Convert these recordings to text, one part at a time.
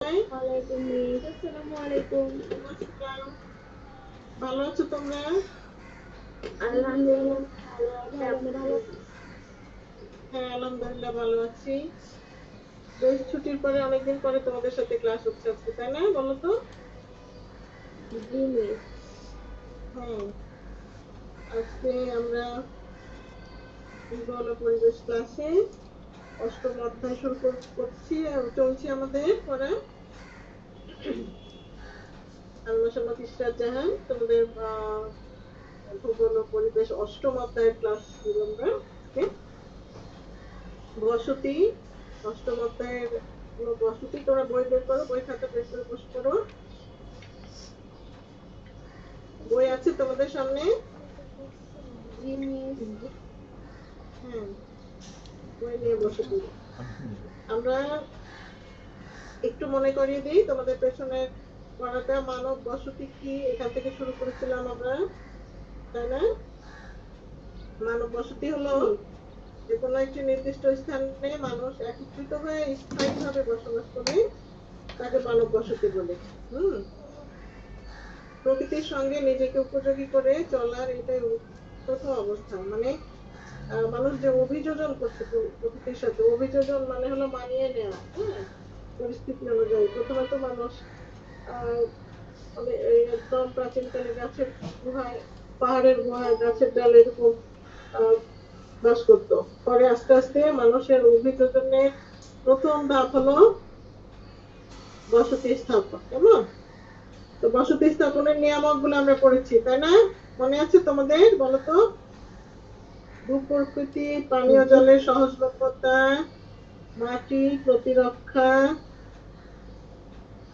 ওয়ালাইকুম আসসালামু আলাইকুম। ভালো আছো তোমরা? আলহামদুলিল্লাহ ভালো আছি। ভালো আপনি ভালো আছেন? হ্যাঁ, আলহামদুলিল্লাহ ভালো আছি। বেশ ছুটির পরে অনেকদিন পরে তোমাদের সাথে ক্লাস হচ্ছে আজকে, তাই না? বলো তো। জি মিস। হ্যাঁ, আজকে আমরা ভূগোল ও পরিবেশ ক্লাসে অষ্টম অধ্যায় শুরু করছি। চলছে আমাদের পড়া। আমি মোসাম্মদ ইশরাত জাহান, তোমাদের ভূগোল ও পরিবেশ অষ্টম অধ্যায়ের ক্লাস দিব আমরা আজকে। বসতি, অষ্টম অধ্যায়ের বসতি। তোমরা বই বের করো, বই খাতা বের করে বসে পড়ো। বই আছে তোমাদের সামনে? জি মিস। হ্যাঁ, বই নিয়ে বসে পড়ো। আমরা একটু মনে করিয়ে দিই তোমাদের পেছনের পড়াটা। মানব বসতি কি এখান থেকে শুরু করেছিলাম আমরা, তাই না? মানব বসতি হলো জি যে কোনো একটি নির্দিষ্ট স্থানে মানুষ একত্রিত হয়ে স্থায়ীভাবে বসবাস করে, তাকে মানব বসতি বলে। হুম, প্রকৃতির সঙ্গে নিজেকে উপযোগী করে চলার এটাই প্রথম অবস্থা। মানে মানুষ যে অভিযোজন করছে প্রকৃতির সাথে, অভিযোজন মানে হলো মানিয়ে নেওয়া। হ্যাঁ, পরিস্থিতি অনুযায়ী। প্রথমে তো মানুষ আহ একদম প্রাচীনকালে গাছের গুহায়, পাহাড়ের গুহায় গাছের ডালে এরকম আহ বাস করতো। পরে আস্তে আস্তে মানুষের অভিযোজনের প্রথম ধাপ হলো বসতি স্থাপন। কেমন? তো বসতি স্থাপনের নিয়ামক গুলো আমরা পড়েছি, তাই না? মনে আছে তোমাদের? বলতো। ভূপ্রকৃতি, পানীয় জি জলের সহজলভ্যতা, মাটি প্রতিরক্ষা,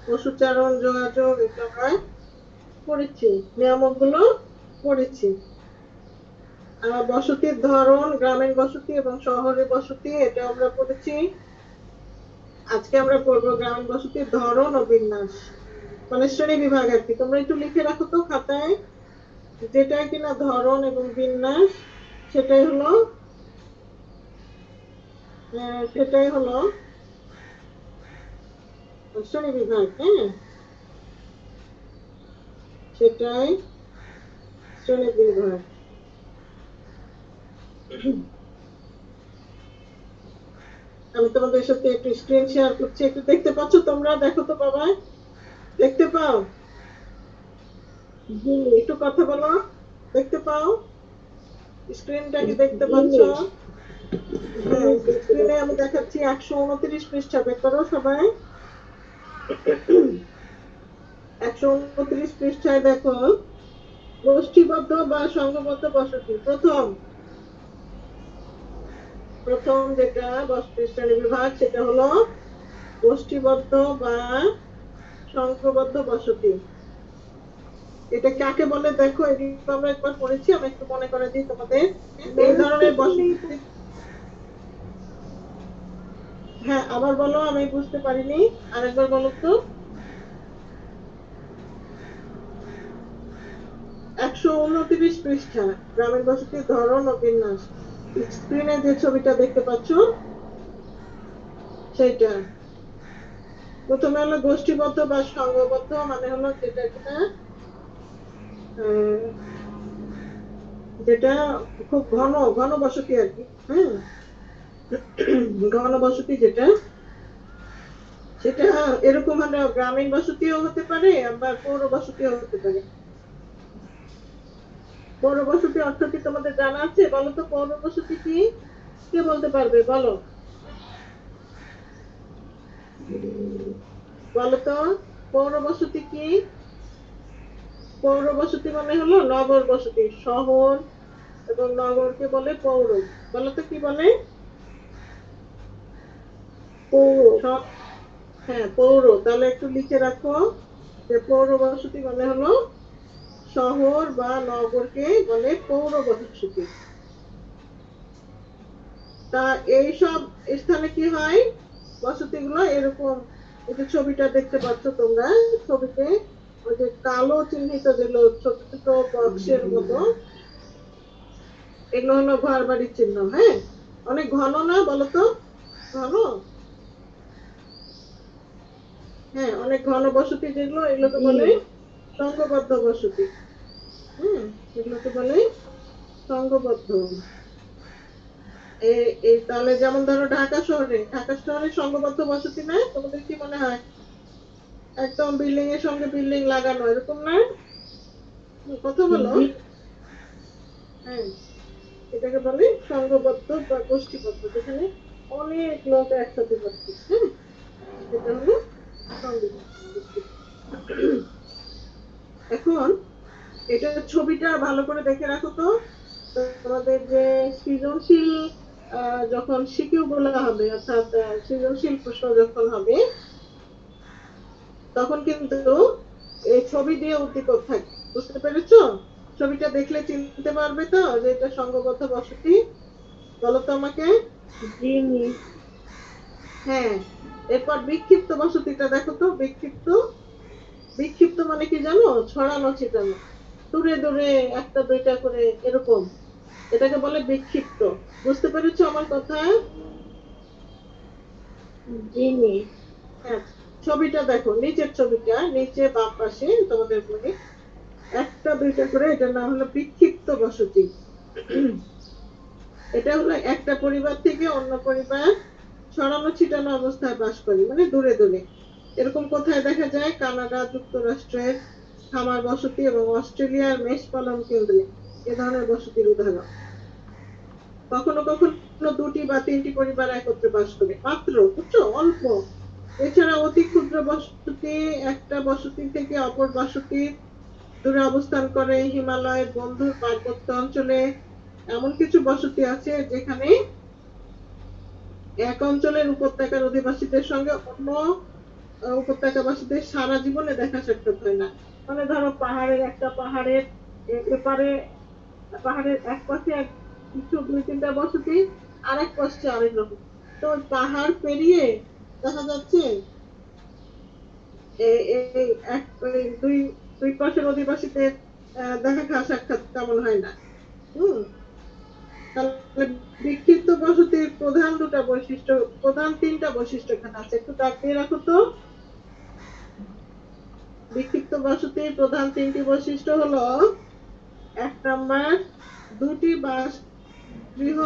পশুচারণ, যোগাযোগ, এগুলো আমরা পড়েছি। নিয়ামক গুলো পড়েছি। বসতির ধরন, গ্রামীণ বসতি এবং শহরের বসতি, এটা আমরা পড়েছি। আজকে আমরা পড়বো গ্রামীণ বসতির ধরন ও বিন্যাস, মানে শ্রেণী বিভাগ আর কি। তোমরা একটু লিখে রাখো তো খাতায়, যেটা কিনা ধরন এবং বিন্যাস, সেটাই হলো সেটাই হলো শ্রেণী বিভাগ। হ্যাঁ, সেটাই শ্রেণী বিভাগ। আমি তোমাদের সাথে একটু স্ক্রিন শেয়ার করছি, একটু দেখতে পাচ্ছ তোমরা? দেখো তো বাবা, দেখতে পাও? জি একটু কথা বলো। দেখতে পাও? স্ক্রিনটা কি দেখতে জি পাচ্ছ? মিস। জি হ্যাঁ, মিস দেখতে স্ক্রিনে পাচ্ছি। আমি দেখাচ্ছি 129 পৃষ্ঠা। বের করো সবাই। 129 পৃষ্ঠায় দেখো, গোষ্ঠীবদ্ধ বা সংঘবদ্ধ বসতি। প্রথম প্রথম যেটা বসতি শ্রেণী বিভাগ, সেটা হলো গোষ্ঠীবদ্ধ বা সংঘবদ্ধ বসতি। এটা কাকে বলে দেখো, এগুলো আমরা একবার পড়েছি, আমি একটু মনে করে দিই তোমাদের। এই মানুষকে ধরনের বললেই বসতি, তো। হ্যাঁ আবার বলো, আমি বুঝতে পারিনি, আরেকবার বলো তো। 129 পৃষ্ঠা, গ্রামের বসতির ধরন ও বিন্যাস। স্ক্রিনে যে ছবিটা দেখতে পাচ্ছ, সেইটা। প্রথমে হলো গোষ্ঠীবদ্ধ বা সংঘবদ্ধ, মানে হলো যেটা কিনা আহ, যেটা খুব ঘন ঘন বসতি আর কি। হ্যাঁ, ঘন বসতি যেটা, সেটা এরকম হলো গ্রামীণ বসতিও হতে পারে, আবার পৌর বসতিও হতে পারে। পৌর বসতি অর্থ কি তোমাদের জানা আছে? বলো তো, পৌর বসতি কি? কে বলতে পারবে? বলো, বলো তো, পৌর বসতি কি? পৌর বসতি মানে হলো নগর বসতি। শহর এবং নগরকে বলে পৌর। বলো তো কি বলে? পৌর। সব, হ্যাঁ পৌর। তাহলে একটু লিখে রাখো যে পৌর বসতি মানে হলো শহর বা নগরকে বলে পৌর বসতি। তা এই সব স্থানে কি হয়, বসতি গুলো এরকম। এই যে ছবিটা দেখতে পাচ্ছ তোমরা, ছবিতে ওই যে কালো চিহ্নিত যেগুলো ছোট ছোট বক্সের মতো, এগুলো হলো ঘর বাড়ির চিহ্ন। হ্যাঁ, অনেক ঘন না বলতো? ঘন। হ্যাঁ, অনেক ঘন বসতি যেগুলো এগুলোকে বলে সংঘবদ্ধ বসতি। এগুলোকে বলে সংঘবদ্ধ। এই তাহলে যেমন ধরো ঢাকা শহরে সংঘবদ্ধ বসতি না? তোমাদের কি মনে হয়? একদম বিল্ডিং এর সঙ্গে বিল্ডিং লাগানো, এরকম না? কথা বলো। হ্যাঁ, এটাকে বলে সংঘবদ্ধ বা গোষ্ঠীবদ্ধ, যেখানে অনেক লোক একসাথে থাকছে। হ্যাঁ, এটা হলো সংঘবদ্ধ। এখন এটা ছবিটা ভালো করে দেখে রাখো তো। তোমাদের যে সৃজনশীল যখন সিকিউ বলা হবে, অর্থাৎ সৃজনশীল প্রশ্ন যখন হবে, তখন কিন্তু এই ছবি দিয়ে উদ্দীপক থাকে। বুঝতে পেরেছো? ছবিটা দেখলে চিনতে পারবে তো যে এটা সংঘবদ্ধ বসতি? বলো তো আমাকে। হ্যাঁ, এরপর বিক্ষিপ্ত বসতিটা দেখো তো। বিক্ষিপ্ত মানে কি জানো? ছড়ানো ছিটানো, দূরে দূরে একটা দুইটা করে এরকম, এটাকে বলে বিক্ষিপ্ত। বুঝতে পেরেছো আমার কথা? হ্যাঁ, ছবিটা দেখো, নিচের ছবিটা, নিচে বাম পাশে তোমাদের বলি একটা দুইটা করে, এটার নাম হলো বিক্ষিপ্ত বসতি। এটা হলো একটা পরিবার থেকে অন্য পরিবার ছড়ানো ছিটানো অবস্থায় বাস করে, মানে দূরে দূরে। এরকম কোথায় দেখা যায়? কানাডা, যুক্তরাষ্ট্রের খামার বসতি এবং অস্ট্রেলিয়ার মেষ পালন কেন্দ্রে এ ধরনের বসতির উদাহরণ। কখনো কখনো দুটি বা তিনটি পরিবার একত্রে বাস করে, মাত্র, বুঝছো, অল্প। এছাড়া অতি ক্ষুদ্র বসতি একটা বসতি থেকে অপর বসতি দূরে অবস্থান করে। হিমালয়ের বন্ধুর পার্বত্য অঞ্চলে এমন কিছু বসতি আছে যেখানে এক অঞ্চলের উপত্যকার অধিবাসীদের সঙ্গে অন্য উপত্যকাবাসীদের সারা জীবনে দেখা সাক্ষাৎ হয় না। মানে ধরো পাহাড়ের এপারে, পাহাড়ের এক পাশে কিছু দুই তিনটা বসতি, আর এক পাশে আরেক রকম। তো পাহাড় পেরিয়ে দেখা যাচ্ছে দুই দুই পাশের অধিবাসীদের দেখা সাক্ষাৎ তেমন হয় না। হম তাহলে বিক্ষিপ্ত বসতির প্রধান তিনটা বৈশিষ্ট্য এখানে আছে, একটু দাগ দিয়ে রাখো তো। বিক্ষিপ্ত বসতির প্রধান তিনটি বৈশিষ্ট্য হলো: 1 নাম্বার, দুটি বাসগৃহ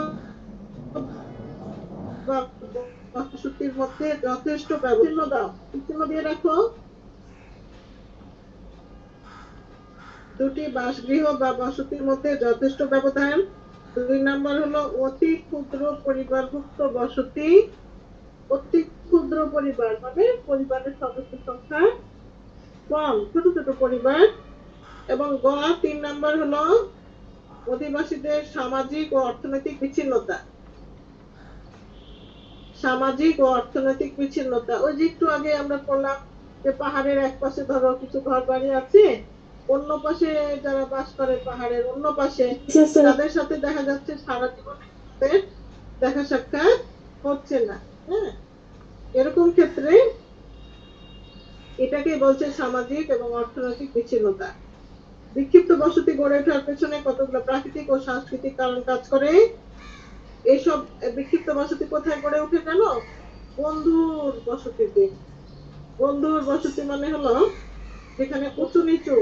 বা বসতির মধ্যে যথেষ্ট ব্যবধান দাও, চিহ্ন দিয়ে রাখো। দুটি বাসগৃহ বা বসতির মধ্যে যথেষ্ট ব্যবধান। 2 নাম্বার হলো অতি ক্ষুদ্র পরিবারভুক্ত বসতি। অতি ক্ষুদ্র পরিবার মানে পরিবারের সদস্য সংখ্যা কম, ছোট ছোট পরিবার। এবং 3 নাম্বার হলো অধিবাসীদের সামাজিক ও অর্থনৈতিক বিচ্ছিন্নতা। সামাজিক ও অর্থনৈতিক বিচ্ছিন্নতা, ওই যে একটু আগে আমরা বললাম যে পাহাড়ের এক পাশে ধরো কিছু ঘর বাড়ি আছে, অন্য পাশে যারা বাস করে পাহাড়ের অন্য পাশে, তাদের সাথে দেখা যাচ্ছে সারা জীবনে দেখা সাক্ষাৎ হচ্ছে না। হ্যাঁ, এরকম ক্ষেত্রে এটাকে বলছে সামাজিক এবং অর্থনৈতিক বিচ্ছিন্নতা। বিক্ষিপ্ত বসতি গড়ে ওঠার পেছনে কতগুলো প্রাকৃতিক ও সাংস্কৃতিক কারণ কাজ করে। এইসব বিক্ষিপ্ত বসতি কোথায় গড়ে ওঠে জানো? বন্ধুর বসতিতে। বন্ধুর বসতি মানে হলো যেখানে উঁচু নিচু,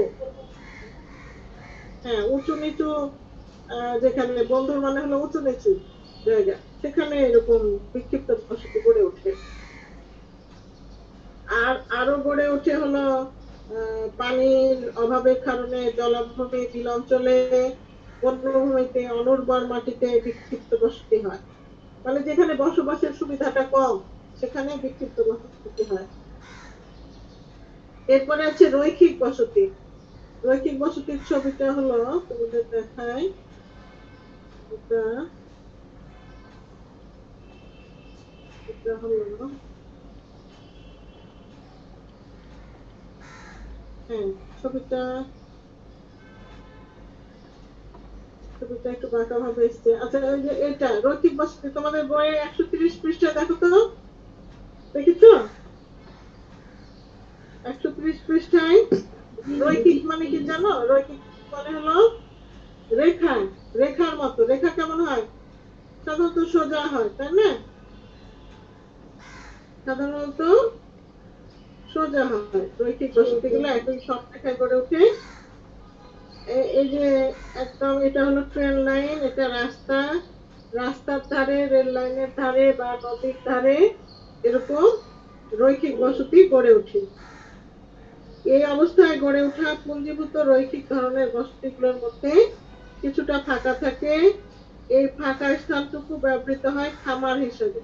হ্যাঁ উঁচু নিচু, যেখানে বন্ধুর মানে হলো উঁচু নিচু জায়গা, সেখানে এরকম বিক্ষিপ্ত বসতি গড়ে ওঠে। আর আরো গড়ে ওঠে হলো পানির অভাবের কারণে জলাভূমি, বিল অঞ্চলে, বন্যভূমিতে, অনুর্বর মাটিতে বিক্ষিপ্ত বসতি হয়। মানে যেখানে বসবাসের সুবিধাটা কম, সেখানে বিক্ষিপ্ত বসতি হয়। এরপরে আছে রৈখিক বসতি। রৈখিক বসতির ছবিটা হলো তোমাদের দেখায়, এটা এটা হলো, হ্যাঁ ছবিটা ছবিটা একটু বাঁকা ভাবে এসছে। আচ্ছা, ওই যে এটা রৈখিক বসতি তোমাদের বইয়ে 130 পৃষ্ঠা, দেখো তো, দেখেছো? 130 পৃষ্ঠায় রৈখিক মানে কি জানো? রৈখিক মানে হলো রেখা, রেখার মতো। রেখা কেমন হয়? সাধারণত সোজা হয়, তাই না? সাধারণত সোজা হয়, রৈখিক বসতিগুলো একই সরলরেখায় গড়ে ওঠে। এই যে একদম এটা হলো ট্রেন লাইন, এটা রাস্তা, রাস্তার ধারে, রেল লাইনের ধারে বা নদীর ধারে এরকম রৈখিক বসতি গড়ে ওঠে। এই অবস্থায় গড়ে ওঠা পুঞ্জীভূত রৈখিক ধরনের বসতিগুলোর মধ্যে কিছুটা ফাঁকা থাকে। এই ফাঁকা স্থানটুকু ব্যবহৃত হয় খামার হিসেবে।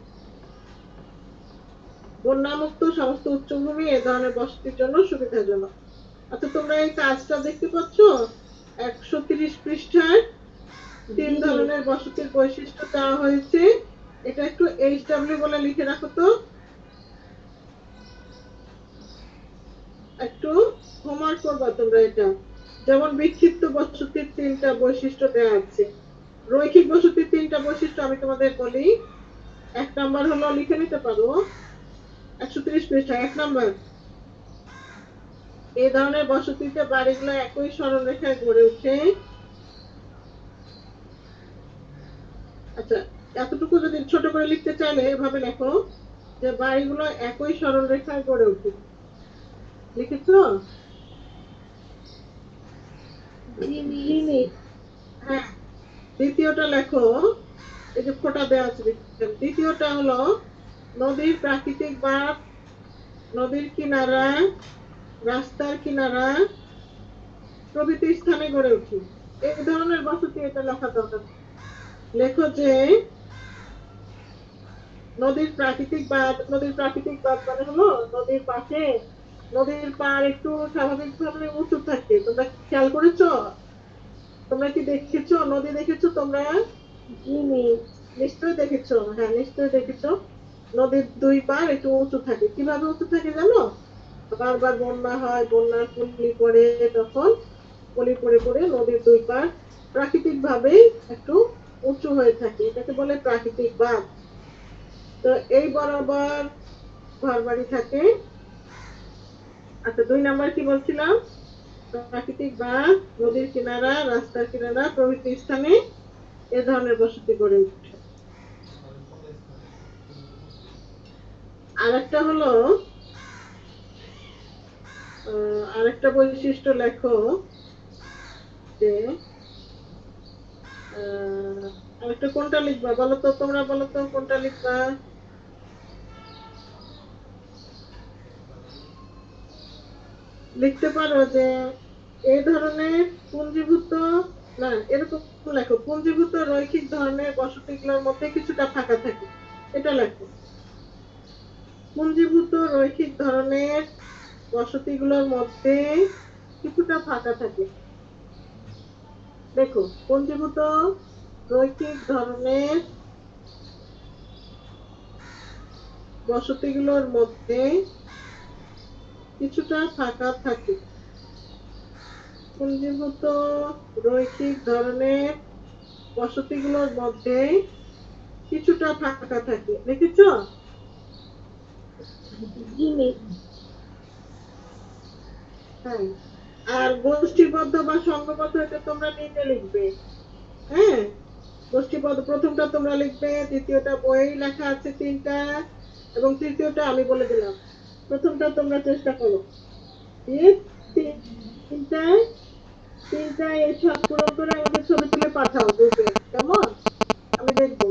বন্যামুক্ত সমস্ত উচ্চভূমি এ ধরনের বসতির জন্য সুবিধাজনক। আচ্ছা, তোমরা এই কাজটা দেখতে পাচ্ছ 130 পৃষ্ঠায় 3 ধরনের বসতির বৈশিষ্ট্য দেওয়া হয়েছে। এটা একটু HW বলে লিখে রাখো তো, একটু হোমওয়ার্ক করবা তোমরা এটা। যেমন বিক্ষিপ্ত বসতির 3টা বৈশিষ্ট্য দেওয়া আছে। রৈখিক বসতির 3টা বৈশিষ্ট্য আমি তোমাদের বলি। 1 নাম্বার হলো, লিখে নিতে পারো 130 পৃষ্ঠা। 1 নাম্বার, এই ধরনের বসতিতে বাড়িগুলো একই সরলরেখায় গড়ে ওঠে। আচ্ছা, এতটুকু যদি ছোট করে লিখতে চাইলে এভাবে লেখো যে বাড়িগুলো একই সরলরেখায় গড়ে ওঠে। লিখেছো? হ্যাঁ। দ্বিতীয়টা লেখো, এই যে ফোঁটা দেওয়া আছে। দ্বিতীয়টা হলো নদীর প্রাকৃতিক বাঁধ, নদীর কিনারা, রাস্তার কিনারা প্রভৃতি স্থানে গড়ে ওঠে। এই ধরনের বসতি এটা লেখা দরকার। লেখো যে নদীর প্রাকৃতিক বাঁধ, নদীর প্রাকৃতিক বাঁধ মানে হলো নদীর পাশে, নদীর পাড় একটু স্বাভাবিকভাবে উঁচু থাকে। তোমরা খেয়াল করেছো? তোমরা কি দেখেছো নদী? দেখেছো তোমরা? নিশ্চয়ই দেখেছো। হ্যাঁ, নিশ্চয়ই দেখেছো। নদীর 2 পাড় একটু উঁচু থাকে। কিভাবে উঁচু থাকে জানো? বারবার বন্যা হয়, বন্যার পলি পড়ে, তখন পলি পড়ে পড়ে নদীর 2 পাড় প্রাকৃতিক ভাবে একটু উঁচু হয়ে থাকে। এটাকে বলে প্রাকৃতিক বাঁধ। তো এই বরাবর ঘর বাড়ি থাকে। আচ্ছা, 2 নাম্বার কি বলছিলাম? প্রাকৃতিক বাঁধ, নদীর কিনারা, রাস্তার কিনারা প্রভৃতি স্থানে এ ধরনের বসতি গড়ে ওঠে। আরেকটা হলো, আরেকটা বৈশিষ্ট্য লেখো যে আরেকটা কোনটা লিখবা বলো তো? তোমরা বলো তো কোনটা লিখবা? লিখতে পারো যে এই ধরনের পুঞ্জীভূত, না এরকম লেখো, পুঞ্জীভূত রৈখিক ধরনের বসতিগুলোর মধ্যে কিছুটা ফাঁকা থাকে। এটা লেখো, পুঞ্জীভূত রৈখিক ধরনের বসতিগুলোর মধ্যে কিছুটা ফাঁকা থাকে। দেখো, পুঞ্জীভূত রৈখিক ধরনের বসতিগুলোর মধ্যে কিছুটা ফাঁকা থাকে। পুঞ্জীভূত রৈখিক ধরনের বসতিগুলোর মধ্যে কিছুটা ফাঁকা থাকে। দেখেছো? হ্যাঁ। আর গোষ্ঠীবদ্ধ বা সংঘবদ্ধ এটা তোমরা নিজে লিখবে। হ্যাঁ, গোষ্ঠীবদ্ধ প্রথমটা তোমরা লিখবে, দ্বিতীয়টা বই লেখা আছে 3টা, এবং তৃতীয়টা আমি বলে দিলাম। প্রথমটা তোমরা চেষ্টা করো। তিনটায় তিনটায় এই ছক পূরণ করে আমাকে ছবি তুলে পাঠাও গ্রুপে, কেমন? আমি দেখবো।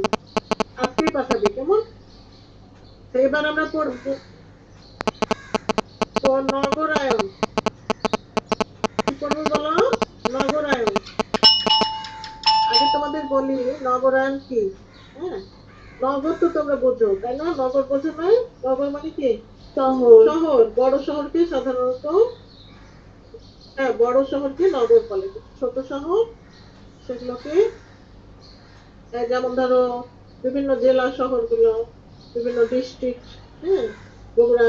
আজকেই পাঠাবি, কেমন? তো এবার আমরা পড়বো নগরায়ন। কি করবো বলো? নগরায়ন। আগে তোমাদের বলি নগরায়ন কি। হ্যাঁ, নগর তো তোমরা বোঝো, তাই না? নগর বোঝো না? নগর মানে কি? শহর। শহর, বড় শহরকে সাধারণত, হ্যাঁ, বড় শহরকে নগর বলে। ছোট শহর সেগুলোকে, যেমন ধরো বিভিন্ন জেলা শহরগুলো, বিভিন্ন ডিস্ট্রিক্ট, হ্যাঁ, বগুড়া,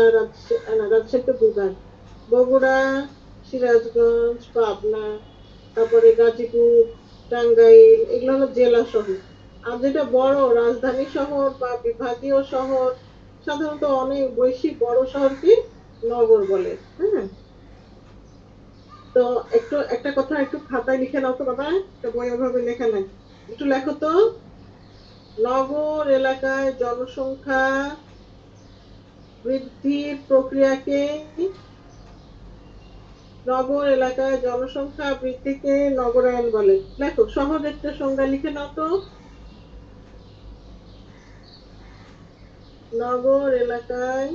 রাজশাহী তো বিভাগ, বগুড়া, সিরাজগঞ্জ, পাবনা, তারপরে গাজীপুর, টাঙ্গাইল, এগুলো হলো জেলা শহর। আর যেটা বড় রাজধানী শহর বা বিভাগীয় শহর, সাধারণত অনেক বেশি বড় শহরকে নগর বলে। হ্যাঁ, তো একটু একটা কথা একটু খাতায় লিখে নাও তো বাবা, একটা বই ওভাবে লেখা নাই। একটু লেখো তো, নগর এলাকায় জনসংখ্যা বৃদ্ধির প্রক্রিয়াকে নগর এলাকায় জনসংখ্যা বৃদ্ধিকে নগরায়ন বলে। লেখো, সহজ একটা সংজ্ঞা লিখে নাও তো। নগর এলাকায়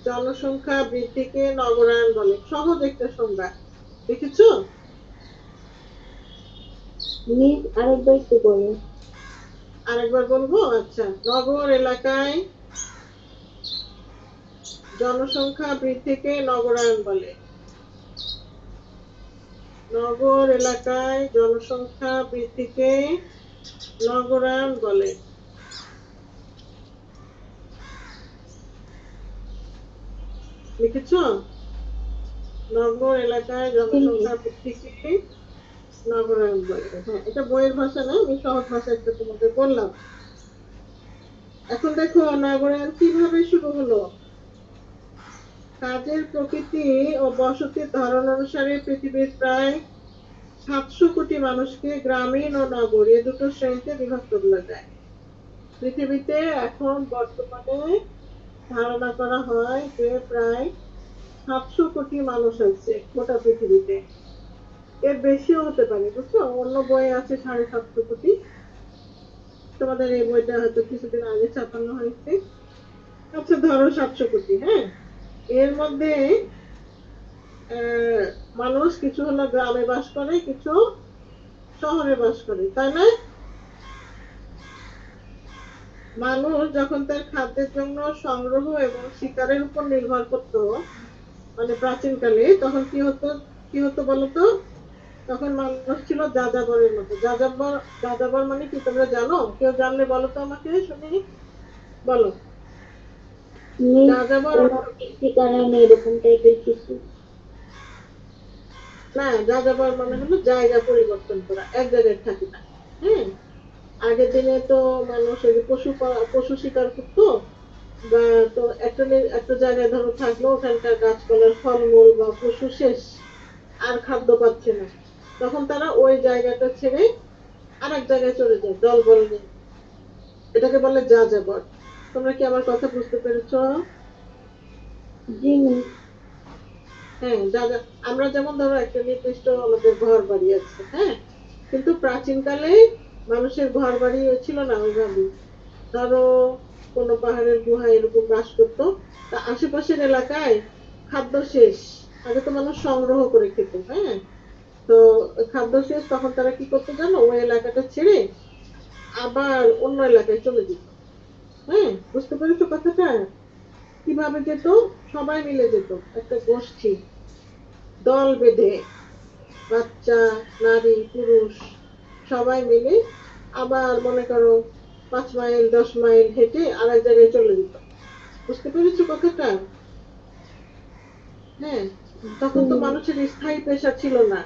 জনসংখ্যা বৃদ্ধিকে নগরায়ন বলে, সহজ একটা সংজ্ঞা। দেখেছো? মিস আরেকবার একটু বলো। আরেকবার বলবো? আচ্ছা, নগর এলাকায় জনসংখ্যা বৃদ্ধিকে নগরায়ন বলে। নগর এলাকায় জনসংখ্যা বৃদ্ধিকে নগরায়ন বলে। লিখেছো? নগর এলাকায় জনসংখ্যা বৃদ্ধিকে নগরায়ন বলে। হ্যাঁ, এটা বইয়ের ভাষা না, আমি সহজ ভাষা একটা তোমাকে বললাম। এখন দেখো নগরায়ন কিভাবে শুরু হলো। কাজের প্রকৃতি ও বসতির ধরন অনুসারে পৃথিবীর প্রায় 700 কোটি মানুষকে গ্রামীণ ও নগর এ দুটো শ্রেণীতে বিভক্ত করা যায়। পৃথিবীতে এখন বর্তমানে ধারণা করা হয় যে প্রায় 700 কোটি মানুষ আছে গোটা পৃথিবীতে। এর বেশিও হতে পারে, বুঝছো? অন্য বইয়ে আছে 750 কোটি, তোমাদের এই বইটা হয়তো কিছুদিন আগে ছাপানো হয়েছে। আচ্ছা, ধরো 700 কোটি। হ্যাঁ, এর মধ্যে মানুষ কিছু হলো গ্রামে বাস করে, কিছু শহরে বাস করে, তাই না? মানুষ যখন তার খাদ্যের জন্য সংগ্রহ এবং শিকারের উপর নির্ভর করত, মানে প্রাচীনকালে, তখন কি হতো বলতো? তখন মানুষ ছিল যাযাবরের মতো। যাযাবর মানে কি তোমরা জানো? কেউ জানলে বলো তো আমাকে, শুনি। বলো। মিস যাযাবর কোনো ঠিকানা নেই, এরকম টাইপের কিছু। না, যাযাবর মানে হলো জায়গা পরিবর্তন করা, এক জায়গায় থাকে না। হ্যাঁ, আগের দিনে তো মানুষ ওই যে পশু শিকার করতো, বা তো একটা জায়গায় ধরো থাকলো, ওখানকার গাছপালার ফলমূল বা পশু শেষ, আর খাদ্য পাচ্ছে না, তখন তারা ওই জায়গাটা ছেড়ে আর এক জায়গায় চলে যায় দলবল নিয়ে। এটাকে বলে যাযাবর। তোমরা কি আমার কথা বুঝতে পেরেছো? জি মিস। হ্যাঁ, আমরা যেমন ধরো একটা নির্দিষ্ট আমাদের ঘর বাড়ি আছে, হ্যাঁ, কিন্তু প্রাচীনকালে মানুষের ঘর বাড়ি ছিল না ওইভাবে। ধরো কোনো পাহাড়ের গুহায় এরকম বাস করতো, তা আশেপাশের এলাকায় খাদ্য শেষ, আগে তো মানুষ সংগ্রহ করে খেত। হ্যাঁ, তো খাদ্য শেষ, তখন তারা কি করতো জানো? ওই এলাকাটা ছেড়ে আবার অন্য এলাকায় চলে যেত। হ্যাঁ, বুঝতে পেরেছো কথাটা? কিভাবে যেত? সবাই মিলে যেত, একটা গোষ্ঠী, দল বেঁধে, বাচ্চা, নারী, পুরুষ সবাই মিলে আবার মনে করো 5 মাইল 10 মাইল হেঁটে আর এক জায়গায় চলে যেত। বুঝতে পেরেছো কথাটা? হ্যাঁ, তখন তো মানুষের স্থায়ী পেশা ছিল না।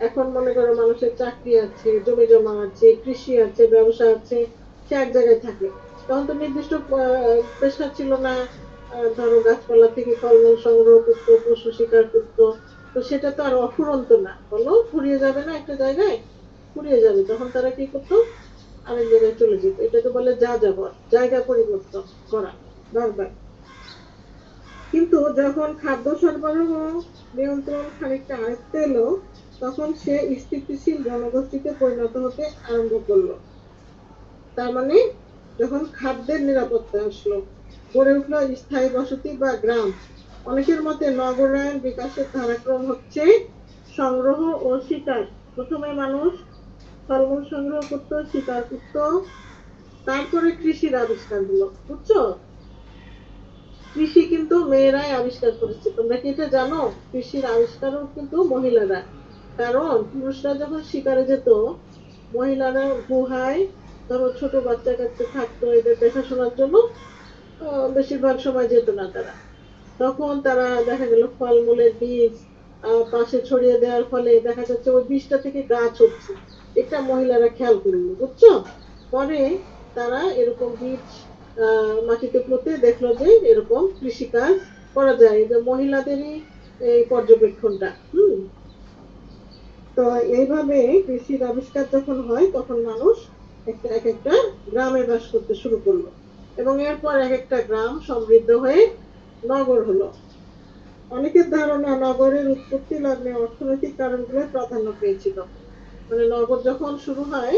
এখন মনে করো মানুষের চাকরি আছে, জমি জমা আছে, কৃষি আছে, ব্যবসা আছে, সে এক জায়গায় থাকে। তখন তো নির্দিষ্ট পেশা ছিল না। ধরো গাছপালা থেকে ফলমূল সংগ্রহ করতো, পশু শিকার করতো, তো সেটা তো আর অফুরন্ত না, বলো? ফুরিয়ে যাবে না একটা জায়গায়? ফুরিয়ে যাবে, তখন তারা কি করতো? আরেক জায়গায় চলে যেত। এটাকে বলে যাযাবর, জায়গা পরিবর্তন করা বারবার। কিন্তু যখন খাদ্য সরবরাহ নিয়ন্ত্রণ খানিকটা আয়ত্তে এলো, তখন সে স্থিতিশীল জনগোষ্ঠীতে পরিণত হতে আরম্ভ করলো। তার মানে যখন খাদ্যের নিরাপত্তা আসলো, গড়ে উঠলো স্থায়ী বসতি বা গ্রাম। অনেকের মতে নগরায়ণ বিকাশের ধারাক্রম হচ্ছে সংগ্রহ ও শিকার। প্রথমে মানুষ ফলমূল সংগ্রহ করতো, শিকার করতো, তারপরে কৃষির আবিষ্কার হলো, বুঝছো? কৃষি কিন্তু মেয়েরাই আবিষ্কার করেছে, তোমরা কি এটা জানো? কৃষির আবিষ্কারও কিন্তু মহিলারা। কারণ পুরুষরা যখন শিকারে যেত, মহিলারা গুহায় ধরো ছোট বাচ্চা কাচ্চা থাকতো, এদের দেখাশোনার জন্য বেশিরভাগ সময় যেত না তারা। তখন তারা দেখা গেল ফলমূলের বীজ পাশে ছড়িয়ে দেওয়ার ফলে দেখা যাচ্ছে ওই বীজটা থেকে গাছ হচ্ছে, এটা মহিলারা খেয়াল করলো, বুঝছো? পরে তারা এরকম বীজ মাটিতে পুঁতে দেখলো যে এরকম কৃষিকাজ করা যায়, যে মহিলাদেরই এই পর্যবেক্ষণটা। তো এইভাবে কৃষির আবিষ্কার যখন হয়, তখন মানুষ এক একটা গ্রামে বাস করতে শুরু করলো। এবং এরপর এক একটা গ্রাম সমৃদ্ধ হয়ে নগর হলো। অনেকের ধারণা নগরের উৎপত্তি লগ্নে অর্থনৈতিক কারণগুলো প্রাধান্য পেয়েছিল। মানে নগর যখন শুরু হয়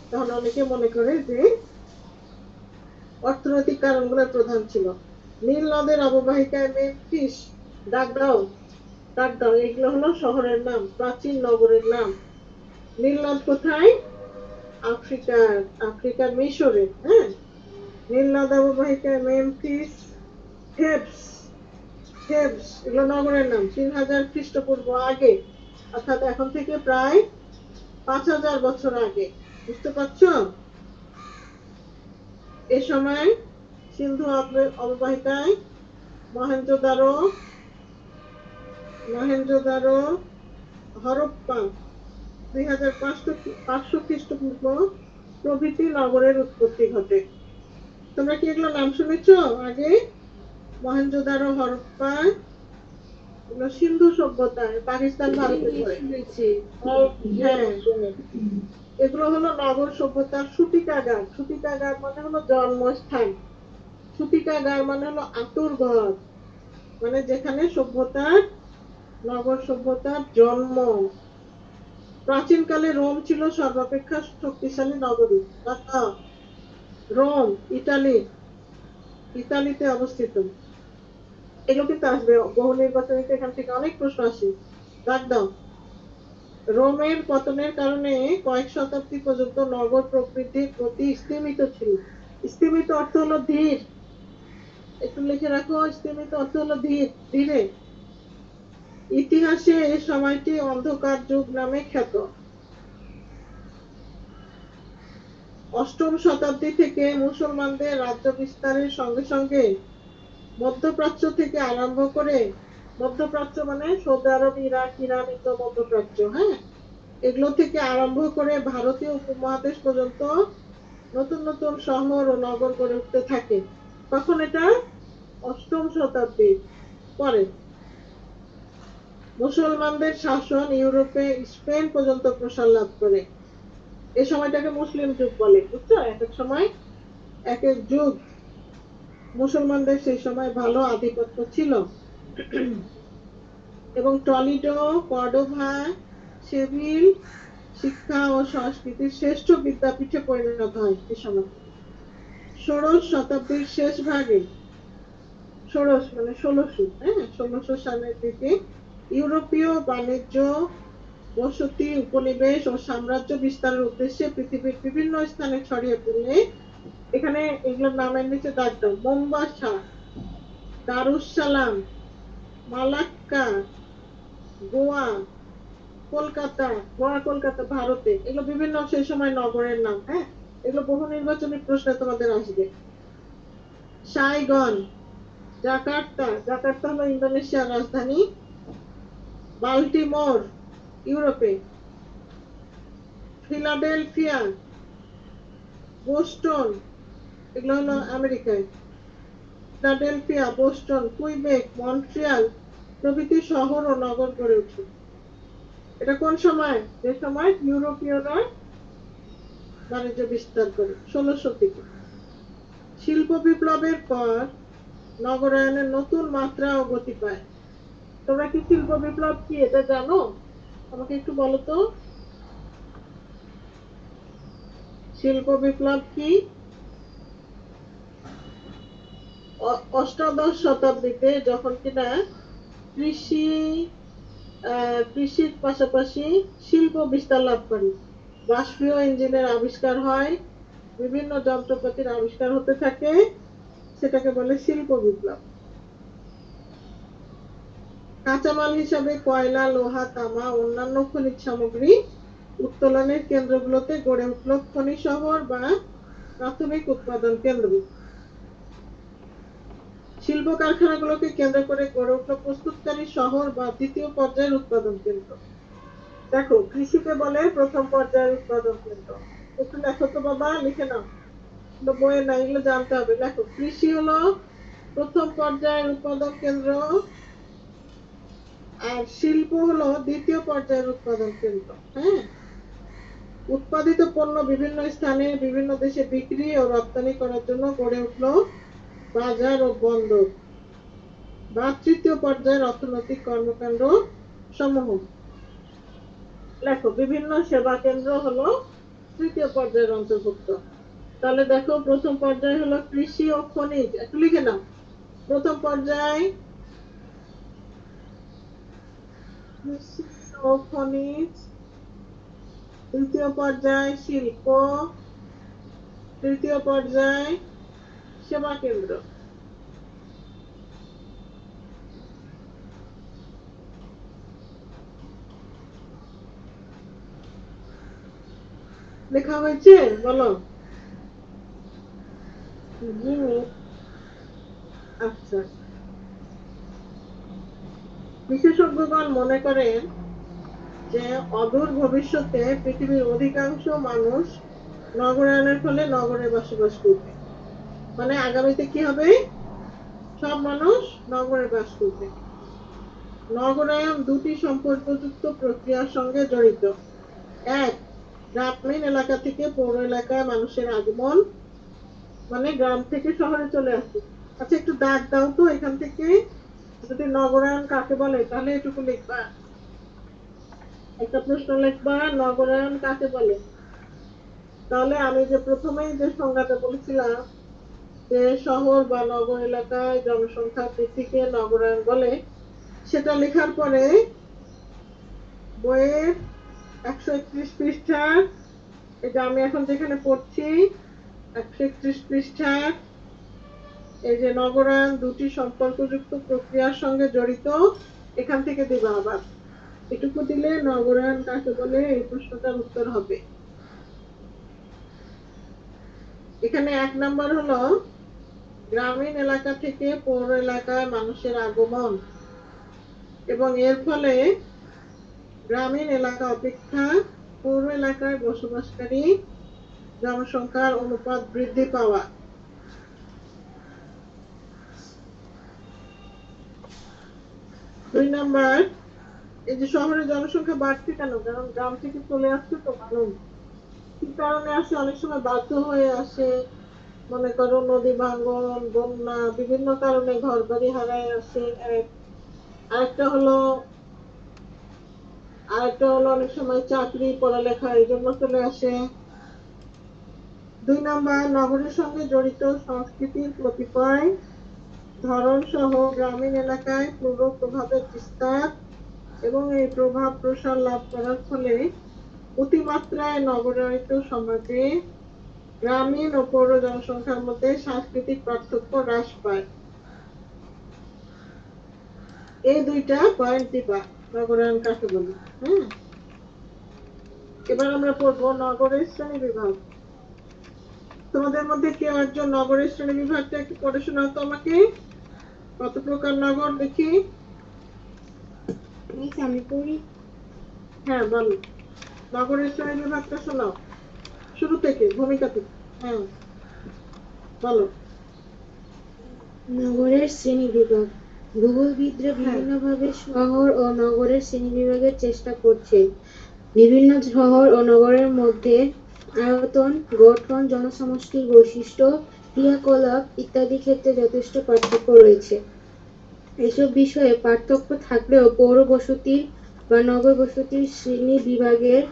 তখন অনেকে মনে করে যে অর্থনৈতিক কারণগুলো প্রধান ছিল। নীল নদের অববাহিকায় মেমফিস, দাগদাও দাগদাও এগুলো হলো শহরের নাম, প্রাচীন নগরের নাম। নীল নদ কোথায়? আফ্রিকার আফ্রিকার মিশরে। হ্যাঁ, নীল নদ অববাহিকায় মেমফিস, থেবস থেবস এগুলো নগরের নাম। 3000 খ্রিস্টপূর্ব আগে, অর্থাৎ এখন থেকে প্রায় 5000 বছর আগে। বুঝতে পারছো? এ সময় সিন্ধু অববাহিকায় মহেঞ্জোদারো মহেঞ্জোদারো হরপ্পা 2500 খ্রিস্টপূর্ব প্রভৃতি নগরের উৎপত্তি ঘটে। তোমরা কি এগুলো নাম শুনেছো আগে? মহেঞ্জোদারো, হরপ্পা এগুলো সিন্ধু সভ্যতায় পাকিস্তান ভারতে পড়ে। হ্যাঁ, এগুলো হলো নগর সভ্যতার সূতিকাগার। সূতিকাগার মানে হলো জন্মস্থান। সূতিকাগার মানে হলো আঁতুড়ঘর, মানে যেখানে সভ্যতার নগর সভ্যতার জন্ম। প্রাচীনকালে রোম ছিল সর্বাপেক্ষা শক্তিশালী নগরী। রোম ইতালিতে অবস্থিত। এগুলো কিন্তু আসবে বহু নির্বাচনীতে, এখান থেকে অনেক প্রশ্ন আসে। দাগ দাও। রোমের পতনের কারণে কয়েক শতাব্দী পর্যন্ত নগর প্রবৃদ্ধির গতি স্তিমিত ছিল। স্তিমিত অর্থ হলো ধীর। একটু লিখে রাখো, স্তিমিত অর্থ হলো ধীরে। ইতিহাসে এই সময়টি অন্ধকার যুগ নামে খ্যাত। অষ্টম শতাব্দী থেকে মুসলমানদের রাজ্য বিস্তারের সঙ্গে সঙ্গে মধ্যপ্রাচ্য থেকে আরম্ভ করে, মধ্যপ্রাচ্য মানে সৌদি আরব, ইরাক, ইরান, এগুলো মধ্যপ্রাচ্য। হ্যাঁ, এগুলো থেকে আরম্ভ করে ভারতীয় উপমহাদেশ পর্যন্ত নতুন নতুন শহর ও নগর গড়ে উঠতে থাকে। তখন এটা অষ্টম শতাব্দীর পরে। মুসলমানদের শাসন ইউরোপে স্পেন পর্যন্ত প্রসার লাভ করে। এই সময়টাকে মুসলিম যুগ বলে। বুঝছো? এক এক সময় এক এক যুগ। মুসলমানদের সেই সময় ভালো আধিপত্য ছিল এবং টলিডো, কর্ডোভা, সেভিল শিক্ষা ও সংস্কৃতির শ্রেষ্ঠ বিদ্যাপীঠে পরিণত হয় এই সময়। ষোড়শ শতাব্দীর শেষ ভাগে, ষোড়শ মানে 1600, হ্যাঁ, 1600 সালের দিকে ইউরোপীয় বাণিজ্য, বসতি, উপনিবেশ ও সাম্রাজ্য বিস্তারের উদ্দেশ্যে পৃথিবীর বিভিন্ন স্থানে ছড়িয়ে পড়লে, এখানে এগুলোর নামের নিচে দাগ দাও, মোম্বাসা, দারুসালাম, মালাক্কা, গোয়া, কলকাতা ভারতে, এগুলো বিভিন্ন সেই সময় নগরের নাম। হ্যাঁ, এগুলো বহু নির্বাচনী প্রশ্নে তোমাদের আসবে। সাইগন, জাকার্তা হলো ইন্দোনেশিয়ার রাজধানী। বাল্টিমোর ইউরোপে। ফিলাডেলফিয়া, বোস্টন এগুলো হলো আমেরিকায়। ফিলাডেলফিয়া, বোস্টন, কুইবেক, মন্ট্রিয়াল প্রভৃতি শহর ও নগর গড়ে ওঠে। এটা কোন সময়? যে সময় ইউরোপীয়রা বাণিজ্য বিস্তার করে, 1600 থেকে। শিল্প বিপ্লবের পর নগরায়নের নতুন মাত্রা ও গতি পায়। তোমরা কি শিল্প বিপ্লব কি এটা জানো? আমাকে একটু বলো তো, শিল্প বিপ্লব কি? অষ্টাদশ শতাব্দীতে যখন কিনা কৃষির পাশাপাশি শিল্প বিস্তার লাভ করে, বাষ্পীয় ইঞ্জিনের আবিষ্কার হয়, বিভিন্ন যন্ত্রপাতির আবিষ্কার হতে থাকে, সেটাকে বলে শিল্প বিপ্লব। কাঁচামাল হিসাবে কয়লা, লোহা, তামা, অন্যান্য খনিজ সামগ্রী উত্তোলনের কেন্দ্রগুলোতে গড়ে উঠল খনি শহর বা প্রাথমিক উৎপাদন কেন্দ্র। শিল্প কারখানাগুলোকে কেন্দ্র করে গড়ে উঠল প্রস্তুতকারী শহর বা দ্বিতীয় পর্যায়ের উৎপাদন কেন্দ্র। দেখো, কৃষিকে বলে প্রথম পর্যায়ের উৎপাদন কেন্দ্র। একটু লেখো তো বাবা, লিখে নাও, বইয়ে না, এগুলো জানতে হবে। লেখো, কৃষি হলো প্রথম পর্যায়ের উৎপাদন কেন্দ্র আর শিল্প হলো দ্বিতীয় পর্যায়ের উৎপাদন কেন্দ্র। হ্যাঁ, উৎপাদিত পণ্য বিভিন্ন স্থানে বিভিন্ন দেশে বিক্রি ও রপ্তানি করার জন্য গড়ে উঠল বাজার ও বন্দর বা তৃতীয় পর্যায়ের অর্থনৈতিক কর্মকাণ্ড সমূহ। লেখো বিভিন্ন সেবা কেন্দ্র হলো তৃতীয় পর্যায়ের অন্তর্ভুক্ত। তাহলে দেখো প্রথম পর্যায় হলো কৃষি ও খনিজ, একটু লিখে নাও। প্রথম পর্যায় কৃষি ও খনিজ, দ্বিতীয় পর্যায় শিল্প, তৃতীয় পর্যায় সেবা কেন্দ্র। লেখা হয়েছে? বলো। জি মিস। আচ্ছা, বিশেষজ্ঞগণ মনে করেন যে অদূর ভবিষ্যতে পৃথিবীর অধিকাংশ মানুষ নগরায়নের ফলে নগরে বসবাস করবে। মানে আগামীতে কি হবে? সব মানুষ নগরে বাস করবে। নগরায়ন দুটি সম্পর্কযুক্ত প্রক্রিয়ার সঙ্গে জড়িত। এক, গ্রামীণ এলাকা থেকে পৌর এলাকায় মানুষের আগমন, মানে গ্রাম থেকে শহরে চলে আসে। আচ্ছা, একটু দাগ দাও তো এখান থেকে, যদি নগরায়ন কাকে বলে তাহলে এটুকু লিখবা। একটা প্রশ্ন লিখবা, নগরায়ন কাকে বলে। তাহলে আমি যে প্রথমেই যে সংজ্ঞাটা বলেছিলাম যে শহর বা নগর এলাকায় জনসংখ্যা বৃদ্ধিকে নগরায়ন বলে, সেটা লেখার পরে বইয়ের 131 পৃষ্ঠার, এই যে আমি এখন যেখানে পড়ছি 131 পৃষ্ঠার, এই যে নগরায়ন দুটি সম্পর্কযুক্ত প্রক্রিয়ার সঙ্গে জড়িত, এখান থেকে দিবা। আবার এটুকু দিলে নগরায়ন কাকে বলে এই প্রশ্নটার উত্তর হবে। এখানে 1 নাম্বার হলো গ্রামীণ এলাকা থেকে পৌর এলাকায় মানুষের আগমন এবং এর ফলে গ্রামীণ এলাকা অপেক্ষা পৌর এলাকায় বসবাসকারী জনসংখ্যার অনুপাত বৃদ্ধি পাওয়া। 2 নাম্বার, এই যে শহরে জনসংখ্যা বাড়ছে কেন? কারণ গ্রাম থেকে চলে আসছে তো মানুষ। কি কারণে আসে? অনেক সময় বাধ্য হয়ে আসে, মনে করো নদী ভাঙ্গন, বন্যা, বিভিন্ন কারণে ঘর বাড়ি হারায় আসে। আরেকটা হলো অনেক সময় চাকরি, পড়ালেখা, এই জন্য চলে আসে। 2 নাম্বার, নগরের সঙ্গে জড়িত সংস্কৃতির কতিপয় ধরন সহ গ্রামীণ এলাকায় পূর্ব প্রভাবের বিস্তার এবং এই প্রভাব প্রসার লাভ করার ফলে অতিমাত্রায় নগরায়িত সমাজে গ্রামীণ ও পৌর জনসংখ্যার মধ্যে সাংস্কৃতিক পার্থক্য হ্রাস পায়। এই দুইটা পয়েন্ট দিবা, নগরায়ন কাকে বলে। এবার আমরা পড়বো নগরের শ্রেণী বিভাগ। তোমাদের মধ্যে কেউ একজন নগরের শ্রেণী বিভাগটা একটু পড়ে শোনাও তো আমাকে। কত প্রকার নগর দেখি? মিস আমি পড়ি। হ্যাঁ বলো, নগরের শ্রেণী বিভাগটা শোনাও শুরু থেকে, ভূমিকা থেকে। হ্যাঁ বলো। নগরের শ্রেণীবিভাগ। ভূগোলবিদরা বিভিন্নভাবে শহর ও নগরের শ্রেণীবিভাগের চেষ্টা করছে। বিভিন্ন শহর ও নগরের মধ্যে আয়তন, গঠন, জনসমষ্টির বৈশিষ্ট্য, ক্রিয়াকলাপ ইত্যাদি ক্ষেত্রে যথেষ্ট পার্থক্য রয়েছে। এসব বিষয়ে পার্থক্য থাকলেও পৌর বসতি বা নগর বসতির শ্রেণী বিভাগের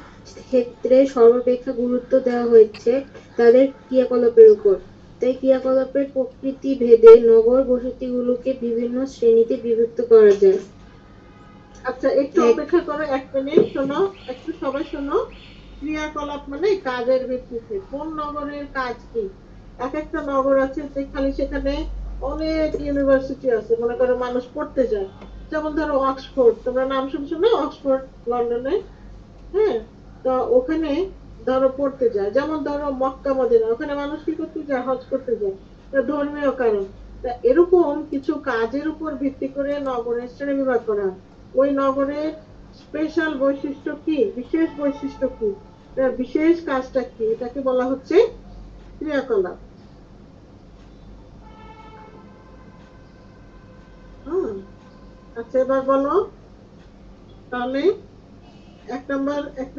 ক্ষেত্রে সর্বাপেক্ষা গুরুত্ব দেওয়া হয়েছে তাদের ক্রিয়াকলাপের উপর। তাই ক্রিয়াকলাপের প্রকৃতি ভেদে নগর বসতিগুলোকে বিভিন্ন শ্রেণীতে বিভক্ত করা যায়। আচ্ছা, একটু অপেক্ষা করো, 1 মিনিট শোনো, একটু সবাই শোনো। ক্রিয়াকলাপ মানে কাজের ভিত্তিতে কোন নগরের কাজ কি। এক একটা নগর আছে যে খালি সেখানে অনেক ইউনিভার্সিটি আছে, মনে করো মানুষ পড়তে যায়। যেমন ধরো অক্সফোর্ড, তোমরা নাম শুনছো না? অক্সফোর্ড লন্ডনে। হ্যাঁ, তো ওখানে ধরো পড়তে যায়। যেমন ধরো মক্কা মদিনা, ওখানে মানুষ কি করতে যায়? হজ করতে যায়, ধর্মীয় কারণ। তা এরকম কিছু কাজের উপর ভিত্তি করে নগরের শ্রেণীবিভাগ করা হয়। ওই নগরের স্পেশাল বৈশিষ্ট্য কি, বিশেষ বৈশিষ্ট্য কি, তার বিশেষ কাজটা কি, এটাকে বলা হচ্ছে ক্রিয়াকলাপ। আচ্ছা, এবার বলো তাহলে এক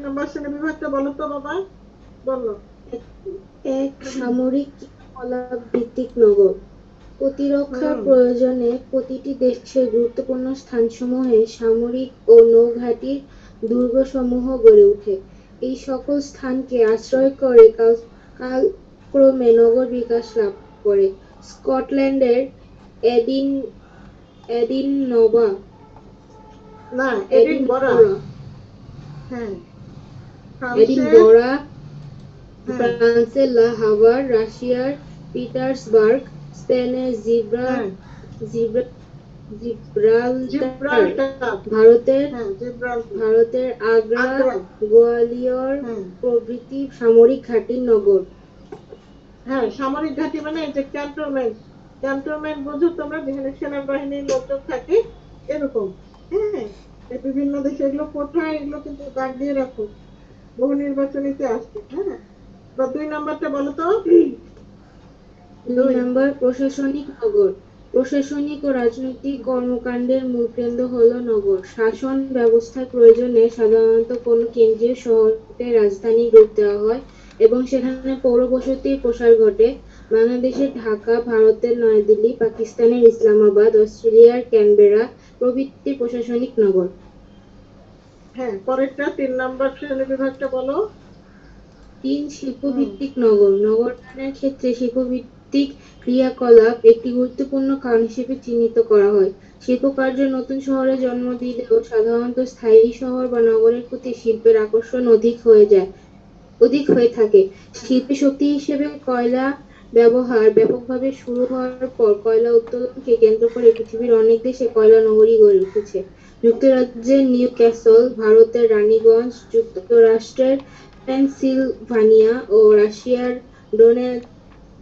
নম্বর শ্রেণী বিভাগটা বলো তো বাবা, বলো। এক, সামরিক ক্রিয়াকলাপ ভিত্তিক নগর। প্রতিরক্ষার হুম। প্রয়োজনে প্রতিটি দেশের গুরুত্বপূর্ণ স্থানসমূহে সামরিক ও নৌঘাঁটির দুর্গসমূহ গড়ে ওঠে। এই সকল স্থানকে আশ্রয় করে কালক্রমে নগর বিকাশ লাভ করে। স্কটল্যান্ডের এডিন এডিনবরা না, এডিনবরা। এডিনবরা হ্যাঁ, ফ্রান্সের। এডিনবরা, হ্যাঁ ফ্রান্সের লা হাভার, রাশিয়ার পিটার্সবার্গ, স্পেনের হ্যাঁ, জিব্রাল্টার, জিব্রাল্টার। ভারতের হ্যাঁ, জিব্রাল্টার। ভারতের আগ্রা, আগ্রা। গোয়ালিয়র হ্যাঁ প্রভৃতি সামরিক ঘাঁটির নগর। হ্যাঁ, সামরিক ঘাঁটি মানে এই যে ক্যান্টনমেন্ট। ক্যান্টনমেন্ট বোঝো তোমরা, যেখানে সেনাবাহিনীর লোকজন থাকে, এরকম। হ্যাঁ, এই বিভিন্ন দেশে এগুলো কোথায়, এগুলো কিন্তু দাগ দিয়ে রাখো, বহু নির্বাচনীতে আসবে। হ্যাঁ, বা 2 নাম্বারটা বলো তো। 2 নম্বর, প্রশাসনিক নগর। প্রশাসনিক ও রাজনৈতিক কর্মকাণ্ডের মূল কেন্দ্র হল নগর। শাসন ব্যবস্থার প্রয়োজনে সাধারণত কোনো কেন্দ্রীয় শহরকে রাজধানী রূপ দেওয়া হয় এবং সেখানে পৌর বসতির প্রসার ঘটে। বাংলাদেশের ঢাকা, ভারতের নয়াদিল্লি, পাকিস্তানের ইসলামাবাদ, অস্ট্রেলিয়ার ক্যানবেরা প্রভৃতি প্রশাসনিক নগর। হ্যাঁ, পরেরটা 3 নাম্বার শ্রেণী বিভাগটা বলো। 3, শিল্পভিত্তিক নগর। নগরায়নের ক্ষেত্রে শিল্পভিত্তিক ক্রিয়াকলাপ একটি গুরুত্বপূর্ণ কারণ হিসেবে চিহ্নিত করা হয়। শিল্পকার্য নতুন শহরে জন্ম দিলেও সাধারণত স্থায়ী শহর বা নগরের প্রতি শিল্পের আকর্ষণ অধিক হয়ে থাকে। শিল্পী শক্তি হিসেবে কয়লা ব্যবহার ব্যাপকভাবে শুরু হওয়ার পর কয়লা উত্তোলনকে কেন্দ্র করে পৃথিবীর অনেক দেশে কয়লা নগরী গড়ে উঠেছে। যুক্তরাজ্যের নিউ ক্যাসল, ভারতের রানীগঞ্জ, যুক্তরাষ্ট্রের পেনসিলভানিয়া ও রাশিয়ার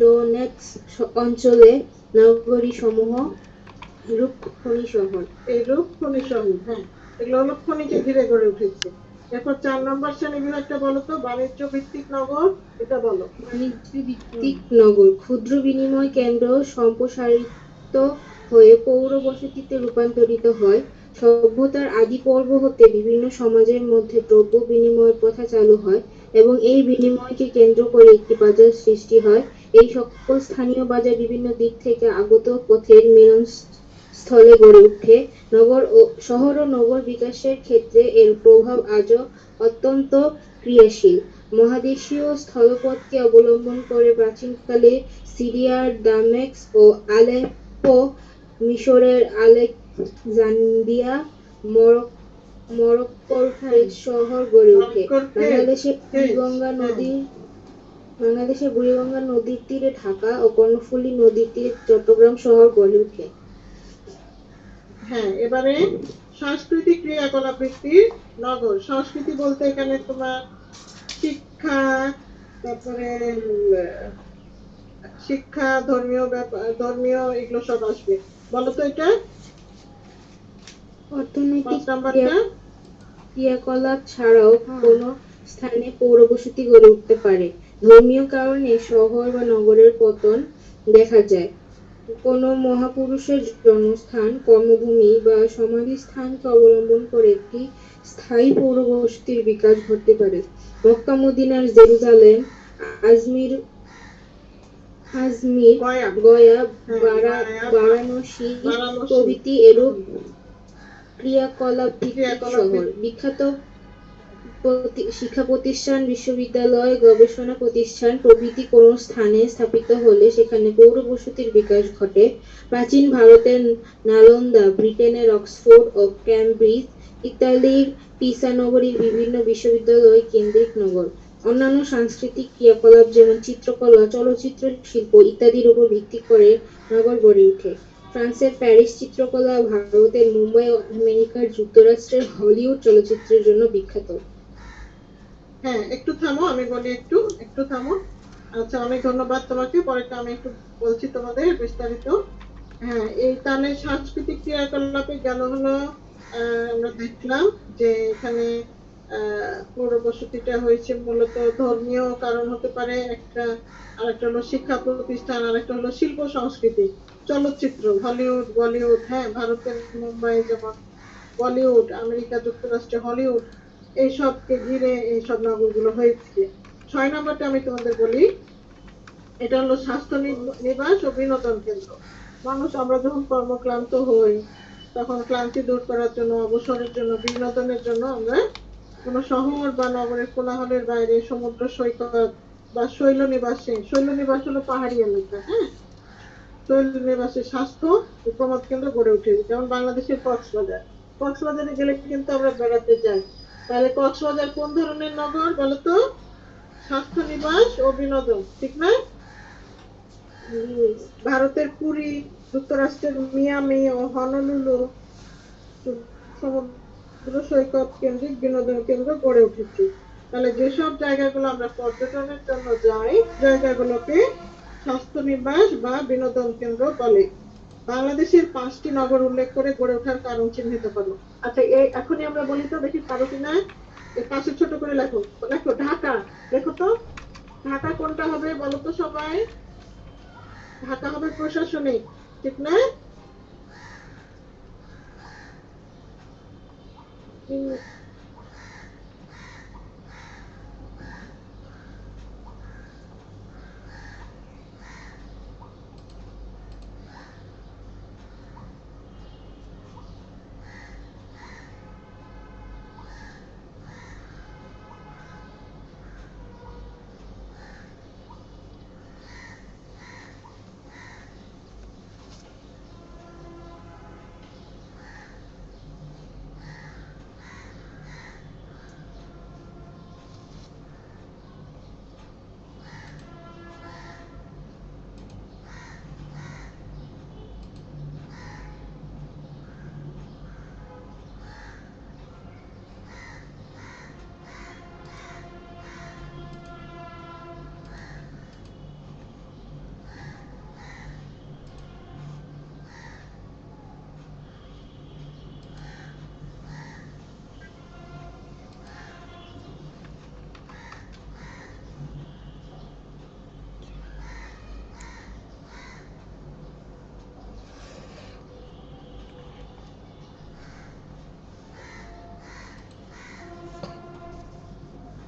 ডোনেৎস্ক অঞ্চলে নগরীসমূহ রূপ খনি শহর। এই রূপ খনি শহর। হ্যাঁ, এগুলো হলো খনিকে ঘিরে গড়ে উঠেছে। এরপর 4 নম্বর শ্রেণী বিভাগটা বলো তো, বাণিজ্য ভিত্তিক নগর, এটা বলো। বাণিজ্য ভিত্তিক নগর। ক্ষুদ্র বিনিময় কেন্দ্র সম্প্রসারিত হয়ে পৌর বসতিতে রূপান্তরিত হয়। সভ্যতার আদি পর্ব হতে বিভিন্ন সমাজের মধ্যে দ্রব্য বিনিময়ের প্রথা চালু হয় এবং এই বিনিময়কে কেন্দ্র করে একটি বাজার সৃষ্টি হয়। এই সকল স্থানীয় বাজার বিভিন্ন দিক থেকে আগত পথের মিলনস্থলে গড়ে ওঠে। শহর ও নগর বিকাশের ক্ষেত্রে এর প্রভাব আজও অত্যন্ত ক্রিয়াশীল। মহাদেশীয় স্থলপথকে অবলম্বন করে প্রাচীনকালে সিরিয়ার দামেস্ক ও আলেপ্পো, মিশরের আলেকজান্দ্রিয়া, মরক্কোর ফেজ শহর গড়ে ওঠে। বাংলাদেশের বুড়িগঙ্গা নদীর তীরে ঢাকা ও কর্ণফুলী নদীর তীরে চট্টগ্রাম শহর গড়ে ওঠে। হ্যাঁ, এবারে সাংস্কৃতিক ক্রিয়াকলাপ ভিত্তিক নগর। সংস্কৃতি বলতে এখানে তোমার শিক্ষা, তারপরে শিক্ষা, ধর্মীয় এগুলো সব আসবে। বলো তো এটা। অর্থনৈতিক 5 নাম্বারটা। ক্রিয়াকলাপ ছাড়াও কোনো স্থানে পৌর বসতি গড়ে উঠতে পারে। ধর্মীয় কারণে শহর বা নগরের পতন দেখা যায়। কোনো মহাপুরুষের জন্মস্থান, কর্মভূমি বা সমাধিস্থানকে অবলম্বন করে একটি স্থায়ী পৌর বসতির বিকাশ ঘটতে পারে। মক্কা, মদিনা, জেরুজালেম, আজমির, গয়া, বারাণসী প্রভৃতি এরূপ ক্রিয়াকলাপ ভিত্তিক শহর। বিখ্যাত শিক্ষা প্রতিষ্ঠান, বিশ্ববিদ্যালয়, গবেষণা প্রতিষ্ঠান প্রভৃতি কোনো স্থানে স্থাপিত হলে সেখানে পৌর বসতির বিকাশ ঘটে। প্রাচীন ভারতের নালন্দা, ব্রিটেনের অক্সফোর্ড ও ক্যামব্রিজ, ইতালির পিসা নগরীর বিভিন্ন বিশ্ববিদ্যালয় কেন্দ্রিক নগর। অন্যান্য সাংস্কৃতিক ক্রিয়াকলাপ যেমন চিত্রকলা, চলচ্চিত্র শিল্প ইত্যাদির উপর ভিত্তি করে নগর গড়ে ওঠে। ফ্রান্সের প্যারিস চিত্রকলা, ভারতের মুম্বাই ও আমেরিকার যুক্তরাষ্ট্রের হলিউড চলচ্চিত্রের জন্য বিখ্যাত। হ্যাঁ, একটু থামো, আমি বলি, একটু থামো। আচ্ছা, অনেক ধন্যবাদ তোমাকে। পরেরটা আমি একটু বলছি তোমাদের বিস্তারিত। হ্যাঁ, এই তাহলে সাংস্কৃতিক ক্রিয়াকলাপে গেল হলো, আমরা দেখলাম যে এখানে পৌর বসতিটা হয়েছে মূলত ধর্মীয় কারণ হতে পারে একটা, আরেকটা হলো শিক্ষা প্রতিষ্ঠান, আরেকটা হলো শিল্প সংস্কৃতি, চলচ্চিত্র, হলিউড, বলিউড। হ্যাঁ, ভারতের মুম্বাই যেমন বলিউড, আমেরিকা যুক্তরাষ্ট্রে হলিউড, এইসবকে ঘিরে এইসব নগরগুলো হয়েছে। 6 নম্বরটা আমি তোমাদের বলি, এটা হলো স্বাস্থ্য নিবাস ও বিনোদন কেন্দ্র। মানুষ আমরা যখন কর্মক্লান্ত হই তখন ক্লান্তি দূর করার জন্য, অবসরের জন্য, বিনোদনের জন্য আমরা কোনো শহর বা নগরের কোলাহলের বাইরে সমুদ্র সৈকত বা শৈল নিবাস হলো পাহাড়ি এলাকা, হ্যাঁ, শৈল নিবাসে স্বাস্থ্য ও প্রমোদ কেন্দ্র গড়ে উঠেছে। যেমন বাংলাদেশের কক্সবাজারে গেলে কিন্তু আমরা বেড়াতে যাই। তাহলে কক্সবাজার কোন ধরনের নগর বলতো? স্বাস্থ্য নিবাস ও বিনোদন, ঠিক না? ভারতের পুরী, যুক্তরাষ্ট্রের মিয়ামি ও হনলুলু সমুদ্র সৈকত কেন্দ্রিক বিনোদন কেন্দ্র গড়ে উঠেছে। তাহলে যেসব জায়গাগুলো আমরা পর্যটনের জন্য যাই, জায়গাগুলোকে স্বাস্থ্য নিবাস বা বিনোদন কেন্দ্র বলে। বাংলাদেশের 5টি নগর উল্লেখ করে গড়ে ওঠার কারণ চিহ্নিত করো। আচ্ছা, এই এখনই আমরা বলি তো, দেখি পারো কিনা। এই পাশে ছোট করে লেখো, লেখো ঢাকা। লেখো তো, ঢাকা কোনটা হবে বলো তো সবাই? ঢাকা হবে প্রশাসনিক, ঠিক না?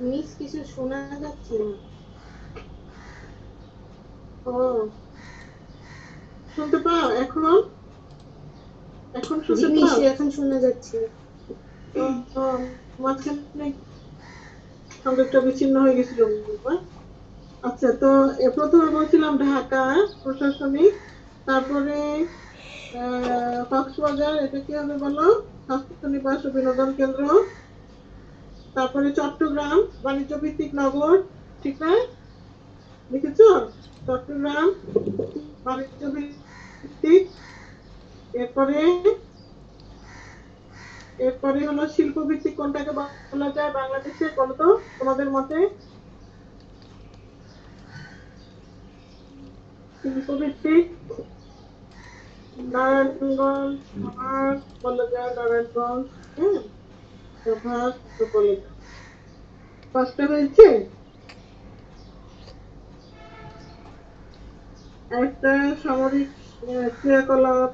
মিস কিছু শোনা যাচ্ছে না। ও, শুনতে পাও এখন? এখন জি শুনতে মিস, পাও? এখন শোনা যাচ্ছে। ও, ও, মাঝখানে সংযোগটা বিচ্ছিন্ন হয়ে গেছিল। আচ্ছা, তো প্রথমে বলছিলাম ঢাকা প্রশাসনিক, তারপরে কক্সবাজার, এটা কি হবে বলো? স্বাস্থ্য নিবাস ও বিনোদন কেন্দ্র। তারপরে চট্টগ্রাম বাণিজ্য ভিত্তিক নগর, ঠিক না? লিখেছো? চট্টগ্রাম বাণিজ্য ভিত্তিক। এরপরে এরপরে হলো শিল্প ভিত্তিক, কোনটাকে বলা যায় বাংলাদেশে বলো তো তোমাদের মতে? শিল্প ভিত্তিক নারায়ণগঞ্জ, সাভার বলা যায়, নারায়ণগঞ্জ, হ্যাঁ, সাভার বলা যায়। 5টা হয়েছে। একটা সামরিক ক্রিয়াকলাপ,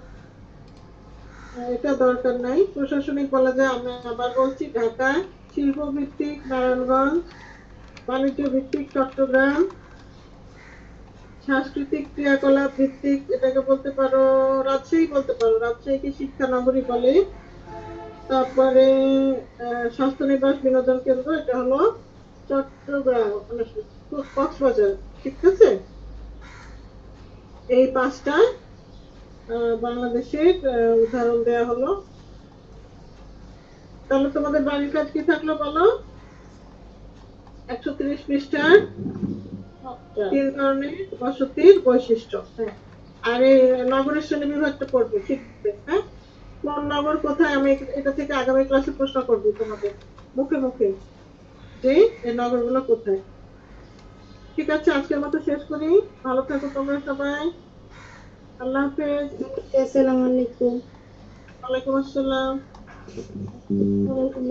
এটা দরকার নাই। প্রশাসনিক বলা যায়, আমি আবার বলছি, ঢাকা। শিল্প ভিত্তিক নারায়ণগঞ্জ, বাণিজ্য ভিত্তিক চট্টগ্রাম, সাংস্কৃতিক ক্রিয়াকলাপ ভিত্তিক এটাকে বলতে পারো রাজশাহী, বলতে পারো রাজশাহীকে শিক্ষা নগরী বলে। তারপরে স্বাস্থ্য নিবাস বিনোদন কেন্দ্র, এটা হলো চট্টগ্রাম, মানে কক্সবাজার, ঠিক আছে? এই 5টা বাংলাদেশের উদাহরণ দেয়া হলো। তাহলে তোমাদের বাড়ির কাজ কি থাকলো বলো? 130 পৃষ্ঠার 3 ধরনের বসতির বৈশিষ্ট্য, হ্যাঁ। আর এই নগরের শ্রেণী বিভাগটা পড়বে, ঠিক আছে? হ্যাঁ, কোন নগর কোথায়, আমি এটা থেকে আগামী ক্লাসে প্রশ্ন করবো তোমাদের মুখে মুখে, যে এই নগরগুলো কোথায়। ঠিক আছে, আজকের মতো শেষ করি। ভালো থাকো তোমরা সবাই। আল্লাহ হাফেজ। আসসালামু আলাইকুম। ওয়ালাইকুম আসসালাম। ওয়ালাইকুম